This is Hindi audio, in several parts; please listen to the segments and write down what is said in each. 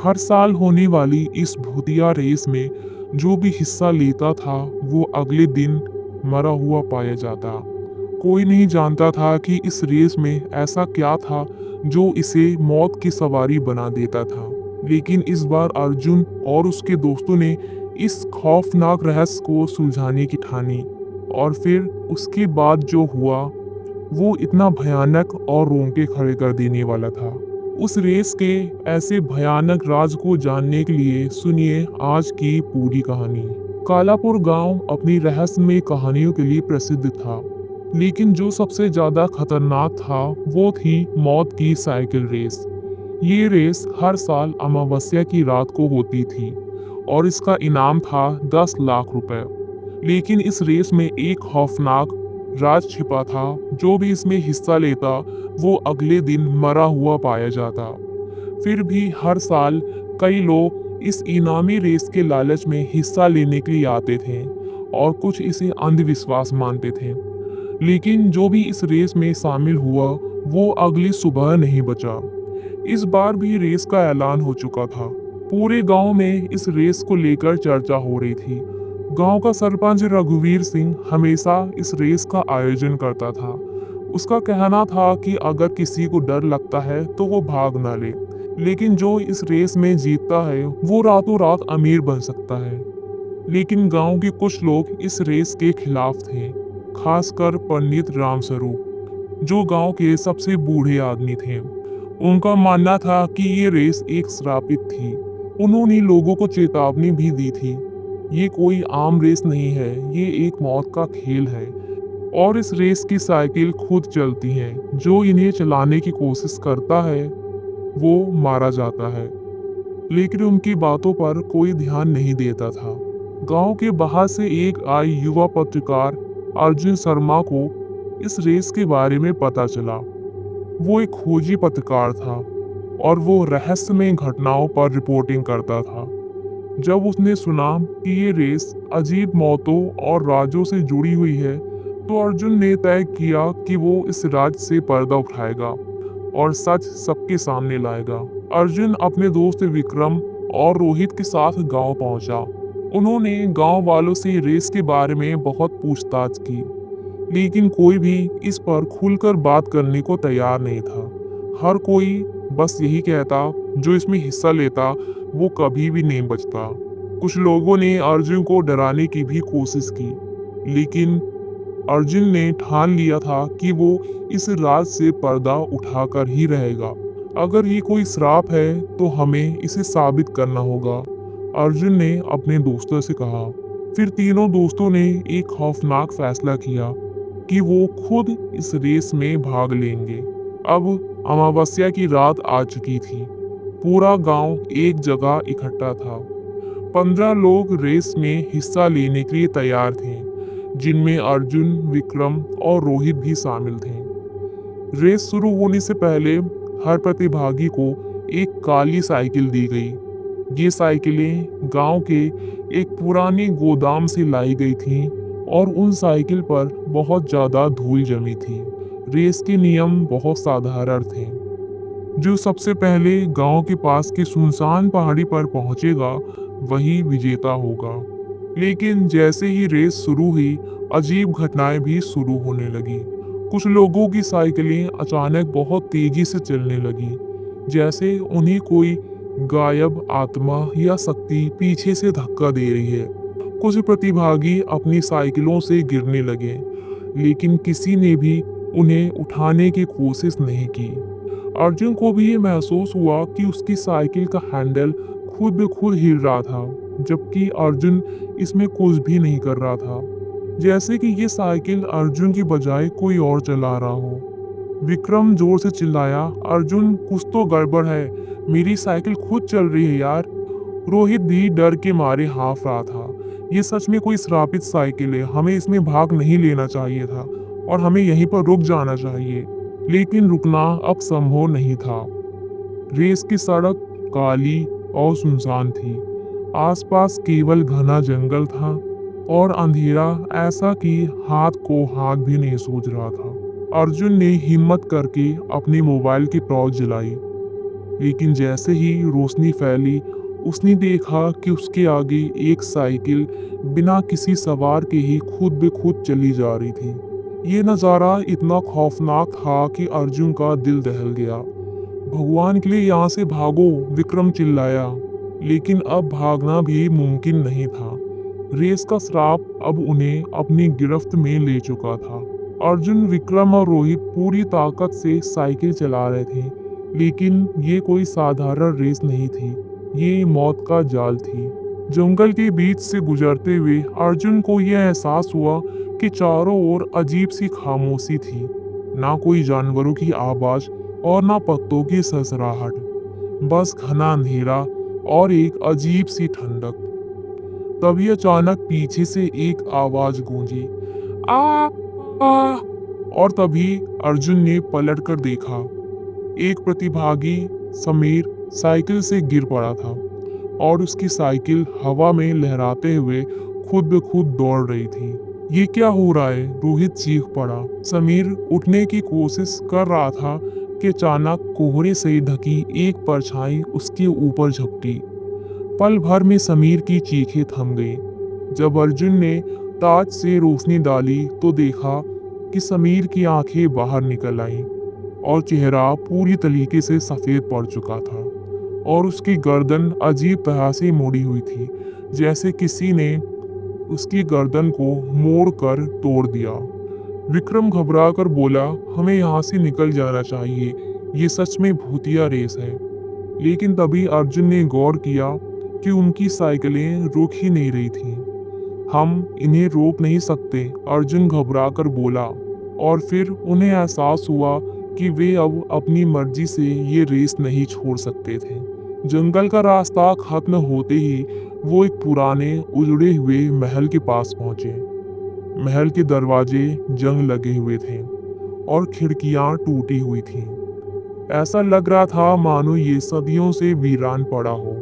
हर साल होने वाली इस भूतिया रेस में जो भी हिस्सा लेता था वो अगले दिन मरा हुआ पाया जाता। कोई नहीं जानता था कि इस रेस में ऐसा क्या था जो इसे मौत की सवारी बना देता था। लेकिन इस बार अर्जुन और उसके दोस्तों ने इस खौफनाक रहस्य को सुलझाने की ठानी। और फिर उसके बाद जो हुआ वो इतना भयानक और रोंगटे खड़े कर देने वाला था। उस रेस के ऐसे भयानक राज को जानने के लिए सुनिए आज की पूरी कहानी। कालापुर गांव अपनी रहस्यमय कहानियों के लिए प्रसिद्ध था, लेकिन जो सबसे ज्यादा खतरनाक था वो थी मौत की साइकिल रेस। ये रेस हर साल अमावस्या की रात को होती थी और इसका इनाम था 10 लाख रुपए। लेकिन इस रेस में एक खौफनाक राज छिपा था। जो भी इसमें हिस्सा लेता वो अगले दिन मरा हुआ पाया जाता। फिर भी हर साल कई लोग इस इनामी रेस के लालच में हिस्सा लेने के लिए आते थे और कुछ इसे अंधविश्वास मानते थे। लेकिन जो भी इस रेस में शामिल हुआ वो अगली सुबह नहीं बचा। इस बार भी रेस का ऐलान हो चुका था। पूरे गांव में इस रेस को लेकर चर्चा हो रही थी। गांव का सरपंच रघुवीर सिंह हमेशा इस रेस का आयोजन करता था। उसका कहना था कि अगर किसी को डर लगता है तो वो भाग ना ले, लेकिन जो इस रेस में जीतता है वो रातों रात अमीर बन सकता है। लेकिन गांव के कुछ लोग इस रेस के खिलाफ थे, खासकर पंडित रामस्वरूप, जो गांव के सबसे बूढ़े आदमी थे। उनका मानना था कि ये रेस एक श्रापित थी। उन्होंने लोगों को चेतावनी भी दी थी, ये कोई आम रेस नहीं है, ये एक मौत का खेल है और इस रेस की साइकिल खुद चलती है। जो इन्हें चलाने की कोशिश करता है वो मारा जाता है। लेकिन उनकी बातों पर कोई ध्यान नहीं देता था। गांव के बाहर से एक आई युवा पत्रकार अर्जुन शर्मा को इस रेस के बारे में पता चला। वो एक खोजी पत्रकार था और वो रहस्यमय घटनाओं पर रिपोर्टिंग करता था। जब उसने सुना कि ये रेस अजीब मौतों और राजों से जुड़ी हुई है तो अर्जुन ने तय किया कि वो इस राज से पर्दा उठाएगा और सच सबके सामने लाएगा। अर्जुन अपने दोस्त विक्रम और रोहित के साथ गांव पहुंचा। उन्होंने गांव वालों से रेस के बारे में बहुत पूछताछ की, लेकिन कोई भी इस पर खुलकर बात करने को तैयार नहीं था। हर कोई बस यही कहता, जो इसमें हिस्सा लेता वो कभी भी नहीं बचता। कुछ लोगों ने अर्जुन को डराने की भी कोशिश की, लेकिन अर्जुन ने ठान लिया था कि वो इस राज से पर्दा उठाकर ही रहेगा। अगर ये कोई श्राप है तो हमें इसे साबित करना होगा, अर्जुन ने अपने दोस्तों से कहा। फिर तीनों दोस्तों ने एक खौफनाक फैसला किया कि वो खुद इस रेस में भाग लेंगे। अब अमावस्या की रात आ चुकी थी। पूरा गांव एक जगह इकट्ठा था। 15 लोग रेस में हिस्सा लेने के लिए तैयार थे, जिनमें अर्जुन, विक्रम और रोहित भी शामिल थे। रेस शुरू होने से पहले हर प्रतिभागी को एक काली साइकिल दी गई। ये साइकिलें गांव के एक पुराने गोदाम से लाई गई थीं और उन साइकिल पर बहुत ज्यादा धूल जमी थी। रेस के नियम बहुत साधारण थे। जो सबसे पहले गांव के पास की सुनसान पहाड़ी पर पहुंचेगा वही विजेता होगा। लेकिन जैसे ही रेस शुरू हुई अजीब घटनाएं भी शुरू होने लगी। कुछ लोगों की साइकिलें अचानक बहुत तेजी से चलने लगी, जैसे उन्हें कोई गायब आत्मा या शक्ति पीछे से धक्का दे रही है। कुछ प्रतिभागी अपनी साइकिलों से गिरने लगे, लेकिन किसी ने भी उन्हें उठाने की कोशिश नहीं की। अर्जुन को भी ये महसूस हुआ कि उसकी साइकिल का हैंडल खुद ब खुद हिल रहा था, जबकि अर्जुन इसमें कुछ भी नहीं कर रहा था। जैसे कि ये साइकिल अर्जुन की बजाय कोई और चला रहा हो। विक्रम जोर से चिल्लाया, अर्जुन कुछ तो गड़बड़ है, मेरी साइकिल खुद चल रही है यार। रोहित भी डर के मारे हाफ रहा था। ये सच में कोई श्रापित साइकिल है, हमें इसमें भाग नहीं लेना चाहिए था और हमें यहीं पर रुक जाना चाहिए। लेकिन रुकना अब संभव नहीं था। रेस की सड़क काली और सुनसान थी। आसपास केवल घना जंगल था और अंधेरा ऐसा कि हाथ को हाथ भी नहीं सूझ रहा था। अर्जुन ने हिम्मत करके अपनी मोबाइल की टॉर्च जलाई लेकिन जैसे ही रोशनी फैली, उसने देखा कि उसके आगे एक साइकिल बिना किसी सवार के ही खुद ब खुद चली जा रही थी। ये नज़ारा इतना खौफनाक था कि अर्जुन का दिल दहल गया। भगवान के लिए यहाँ से भागो, विक्रम चिल्लाया। लेकिन अब भागना भी मुमकिन नहीं था। रेस का श्राप अब उन्हें अपनी गिरफ्त में ले चुका था। अर्जुन, विक्रम और रोहित पूरी ताकत से साइकिल चला रहे थे, लेकिन ये कोई साधारण रेस नहीं थी, ये मौत का जाल थी। जंगल के बीच से गुजरते हुए अर्जुन को यह एहसास हुआ कि चारों ओर अजीब सी खामोशी थी। ना कोई जानवरों की आवाज और ना पत्तों की सरसराहट, बस घना अंधेरा और एक अजीब सी ठंडक। तभी अचानक पीछे से एक आवाज गूंजी, आ, आ, और तभी अर्जुन ने पलटकर देखा। एक प्रतिभागी समीर साइकिल से गिर पड़ा था और उसकी साइकिल हवा में लहराते हुए खुद ब खुद दौड़ रही थी। ये क्या हो रहा है? रोहित चीख पड़ा। समीर उठने की कोशिश कर रहा था कि अचानक कोहरे से ढकी एक परछाई उसके ऊपर झपटी। पल भर में समीर की चीखें थम गई। जब अर्जुन ने टार्च से रोशनी डाली तो देखा कि समीर की आंखें बाहर निकल आईं और चेहरा पूरी तरीके से सफेद पड़ चुका था और उसकी गर्दन अजीब तरह से मुड़ी हुई थी, जैसे किसी ने उसकी गर्दन को मोड़ कर तोड़ दिया। विक्रम घबरा कर बोला, हमें यहाँ से निकल जाना चाहिए, ये सच में भूतिया रेस है। लेकिन तभी अर्जुन ने गौर किया कि उनकी साइकिलें रुक ही नहीं रही थीं। हम इन्हें रोक नहीं सकते, अर्जुन घबरा कर बोला। और फिर उन्हें एहसास हुआ कि वे अब अपनी मर्जी से ये रेस नहीं छोड़ सकते थे। जंगल का रास्ता खत्म होते ही वो एक पुराने उजड़े हुए महल के पास पहुंचे। महल के दरवाजे जंग लगे हुए थे और खिड़कियां टूटी हुई थीं। ऐसा लग रहा था मानो ये सदियों से वीरान पड़ा हो।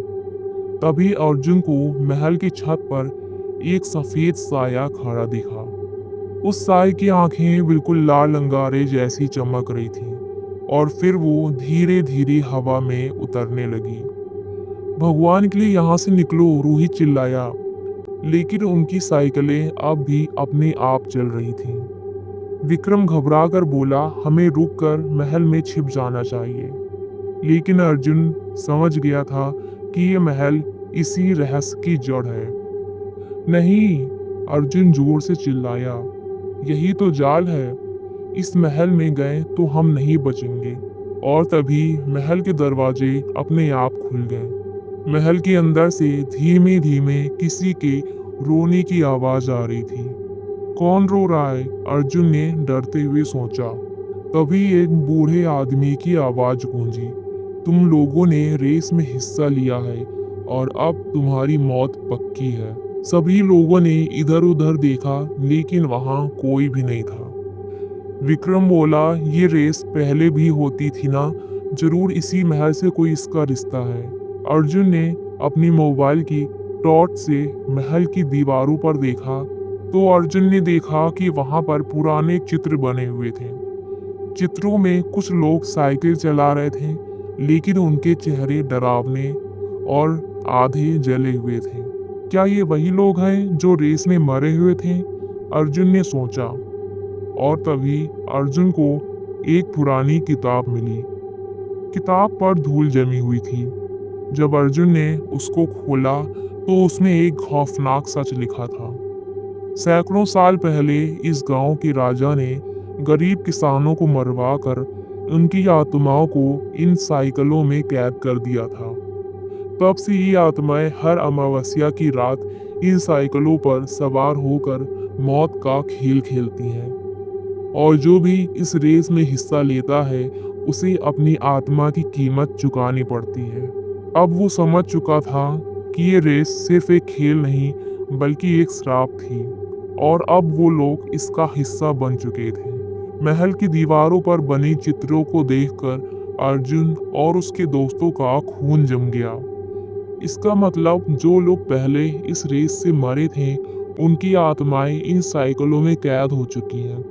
तभी अर्जुन को महल की छत पर एक सफेद साया खड़ा दिखा। उस साए की आंखें बिल्कुल लाल अंगारे जैसी चमक रही थीं और फिर वो धीरे धीरे हवा में उतरने लगी। भगवान के लिए यहाँ से निकलो, रोहित चिल्लाया। लेकिन उनकी साइकिलें अब भी अपने आप चल रही थीं। विक्रम घबरा कर बोला, हमें रुककर महल में छिप जाना चाहिए। लेकिन अर्जुन समझ गया था कि ये महल इसी रहस्य की जड़ है। नहीं, अर्जुन जोर से चिल्लाया, यही तो जाल है। इस महल में गए तो हम नहीं बचेंगे। और तभी महल के दरवाजे अपने आप खुल गए। महल के अंदर से धीमे धीमे किसी के रोने की आवाज आ रही थी। कौन रो रहा है? अर्जुन ने डरते हुए सोचा। तभी एक बूढ़े आदमी की आवाज गूंजी, तुम लोगों ने रेस में हिस्सा लिया है और अब तुम्हारी मौत पक्की है। सभी लोगों ने इधर उधर देखा, लेकिन वहां कोई भी नहीं था। विक्रम बोला, ये रेस पहले भी होती थी ना, जरूर इसी महल से कोई इसका रिश्ता है। अर्जुन ने अपनी मोबाइल की टॉर्च से महल की दीवारों पर देखा तो अर्जुन ने देखा कि वहां पर पुराने चित्र बने हुए थे। चित्रों में कुछ लोग साइकिल चला रहे थे, लेकिन उनके चेहरे डरावने और आधे जले हुए थे। क्या ये वही लोग हैं जो रेस में मरे हुए थे? अर्जुन ने सोचा। और तभी अर्जुन को एक पुरानी किताब मिली। किताब पर धूल जमी हुई थी। जब अर्जुन ने उसको खोला तो उसमें एक खौफनाक सच लिखा था। सैकड़ों साल पहले इस गांव के राजा ने गरीब किसानों को मरवा कर उनकी आत्माओं को इन साइकिलों में कैद कर दिया था। तब से ये आत्माएं हर अमावस्या की रात इन साइकिलों पर सवार होकर मौत का खेल खेलती हैं। और जो भी इस रेस में हिस्सा लेता है उसे अपनी आत्मा की कीमत चुकानी पड़ती है। अब वो समझ चुका था कि ये रेस सिर्फ एक खेल नहीं बल्कि एक श्राप थी और अब वो लोग इसका हिस्सा बन चुके थे। महल की दीवारों पर बने चित्रों को देखकर अर्जुन और उसके दोस्तों का खून जम गया। इसका मतलब जो लोग पहले इस रेस से मरे थे उनकी आत्माएं इन साइकिलों में कैद हो चुकी हैं।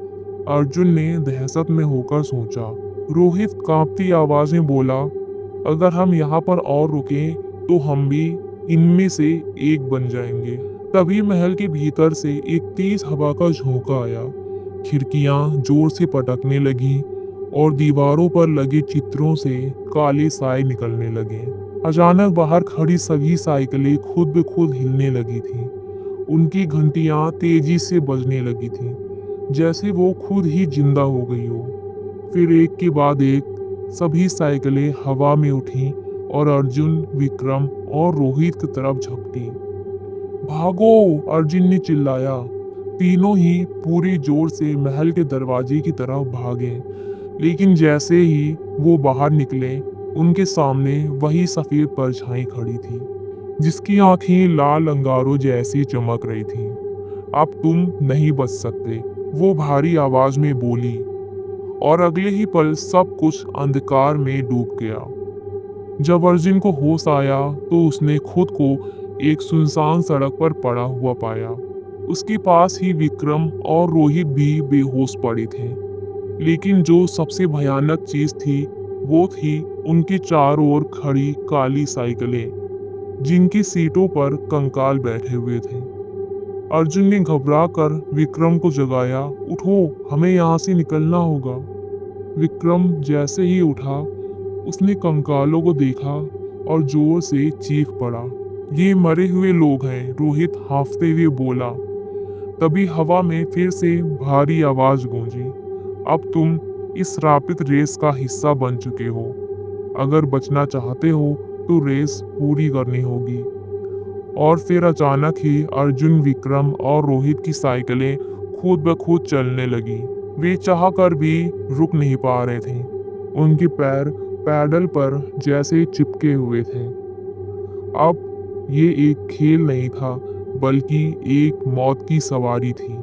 अर्जुन ने दहशत में होकर सोचा। रोहित कांपती आवाज में बोला, अगर हम यहाँ पर और रुकें तो हम भी इनमें से एक बन जाएंगे। तभी महल के भीतर से एक तेज हवा का झोंका आया। खिड़कियां जोर से पटकने लगी और दीवारों पर लगे चित्रों से काले साए निकलने लगे। अचानक बाहर खड़ी सभी साइकिलें खुद ब खुद हिलने लगी थीं। उनकी घंटियां तेजी से बजने लगी थीं, जैसे वो खुद ही जिंदा हो गई हो। फिर एक के बाद एक सभी साइकिलें हवा में उठी और अर्जुन, विक्रम और रोहित की तरफ झपटी। भागो! अर्जुन ने चिल्लाया। तीनों ही पूरे जोर से महल के दरवाजे की तरफ भागे, लेकिन जैसे ही वो बाहर निकले, उनके सामने वही सफेद परछाई खड़ी थी, जिसकी आंखें लाल अंगारों जैसी चमक रही थीं। अब तुम नहीं बच सकते, वो भारी आवाज में बोली, और अगले ही पल सब कुछ अंधकार में डूब गया। जब अर्जुन को होश आया तो उसने खुद को एक सुनसान सड़क पर पड़ा हुआ पाया। उसके पास ही विक्रम और रोहित भी बेहोश पड़े थे। लेकिन जो सबसे भयानक चीज थी वो थी उनके चारों ओर खड़ी काली साइकिलें, जिनकी सीटों पर कंकाल बैठे हुए थे। अर्जुन ने घबरा कर विक्रम को जगाया, उठो, हमें यहाँ से निकलना होगा। विक्रम जैसे ही उठा, उसने कंकालों को देखा और जोर से चीख पड़ा, ये मरे हुए लोग हैं। रोहित हांफते हुए बोला। तभी हवा में फिर से भारी आवाज गूंजी, अब तुम इस श्रापित रेस का हिस्सा बन चुके हो। अगर बचना चाहते हो तो रेस पूरी करनी होगी। और फिर अचानक ही अर्जुन, विक्रम और रोहित की साइकिलें खुद ब खुद चलने लगी। वे चाह कर भी रुक नहीं पा रहे थे। उनके पैर पैडल पर जैसे चिपके हुए थे। अब ये एक खेल नहीं था, बल्कि एक मौत की सवारी थी।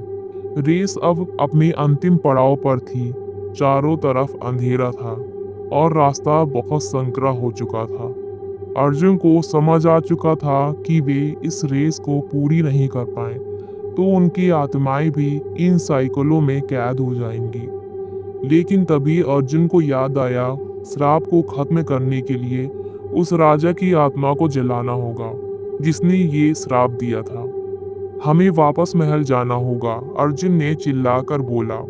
रेस अब अपने अंतिम पड़ाव पर थी। चारों तरफ अंधेरा था और रास्ता बहुत संकरा हो चुका था। अर्जुन को समझ आ चुका था कि वे इस रेस को पूरी नहीं कर पाए तो उनकी आत्माएं भी इन साइकिलों में कैद हो जाएंगी। लेकिन तभी अर्जुन को याद आया, श्राप को खत्म करने के लिए उस राजा की आत्मा को जलाना होगा जिसने ये श्राप दिया था। हमें वापस महल जाना होगा, अर्जुन ने चिल्लाकर बोला।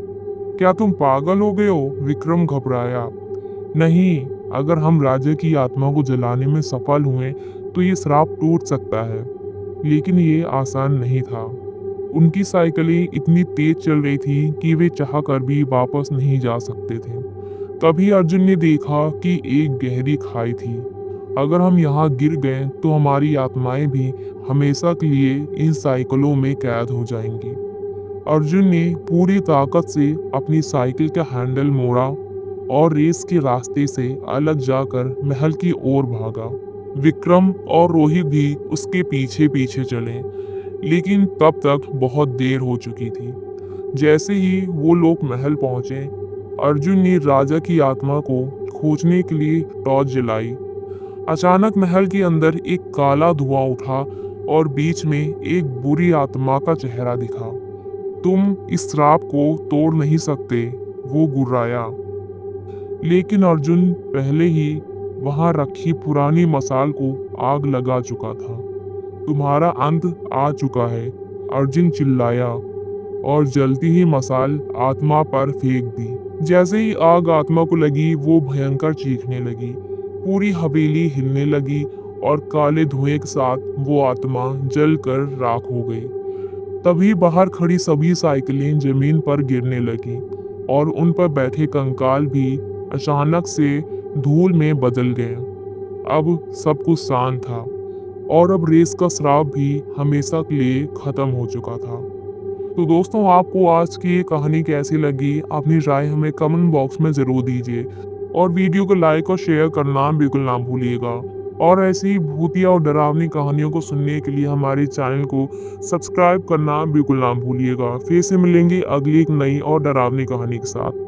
क्या तुम पागल हो गए हो? विक्रम घबराया। नहीं, अगर हम राजा की आत्मा को जलाने में सफल हुए तो ये श्राप टूट सकता है, लेकिन ये आसान नहीं था। उनकी साइकिलें इतनी तेज चल रही थी कि वे चाहकर भी वापस नहीं जा सकते थे। तभी अर्जुन ने देखा कि एक गहरी खाई थी। अगर हम यहाँ गिर गए तो हमारी आत्माएं भी हमेशा के लिए इन साइकिलों में कैद हो जाएंगी। अर्जुन ने पूरी ताकत से अपनी साइकिल का हैंडल मोड़ा और रेस के रास्ते से अलग जाकर महल की ओर भागा। विक्रम और रोहित भी उसके पीछे पीछे चले, लेकिन तब तक बहुत देर हो चुकी थी। जैसे ही वो लोग महल पहुंचे, अर्जुन ने राजा की आत्मा को खोजने के लिए टॉर्च जलाई। अचानक महल के अंदर एक काला धुआं उठा और बीच में एक बुरी आत्मा का चेहरा दिखा। तुम इस श्राप को तोड़ नहीं सकते, वो गुर्राया। लेकिन अर्जुन पहले ही वहां रखी पुरानी मसाल को आग लगा चुका था। तुम्हारा अंत आ चुका है, अर्जुन चिल्लाया और जलती ही मसाल आत्मा पर फेंक दी। जैसे ही आग आत्मा को लगी, वो भयंकर चीखने लगी। पूरी हवेली हिलने लगी और काले धुएं के साथ वो आत्मा जलकर राख हो गई। तभी बाहर खड़ी सभी साइकिलें जमीन पर गिरने लगी और उन पर बैठे कंकाल भी अचानक से धूल में बदल गए। अब सब कुछ शांत था और अब रेस का श्राप भी हमेशा के लिए खत्म हो चुका था। तो दोस्तों, आपको आज की ये कहानी कैसी लगी? अपनी राय हमें कमेंट बॉक्स में ज़रूर दीजिए और वीडियो को लाइक और शेयर करना बिल्कुल ना भूलिएगा। और ऐसी भूतिया और डरावनी कहानियों को सुनने के लिए हमारे चैनल को सब्सक्राइब करना बिल्कुल ना भूलिएगा। फिर से मिलेंगे अगली एक नई और डरावनी कहानी के साथ।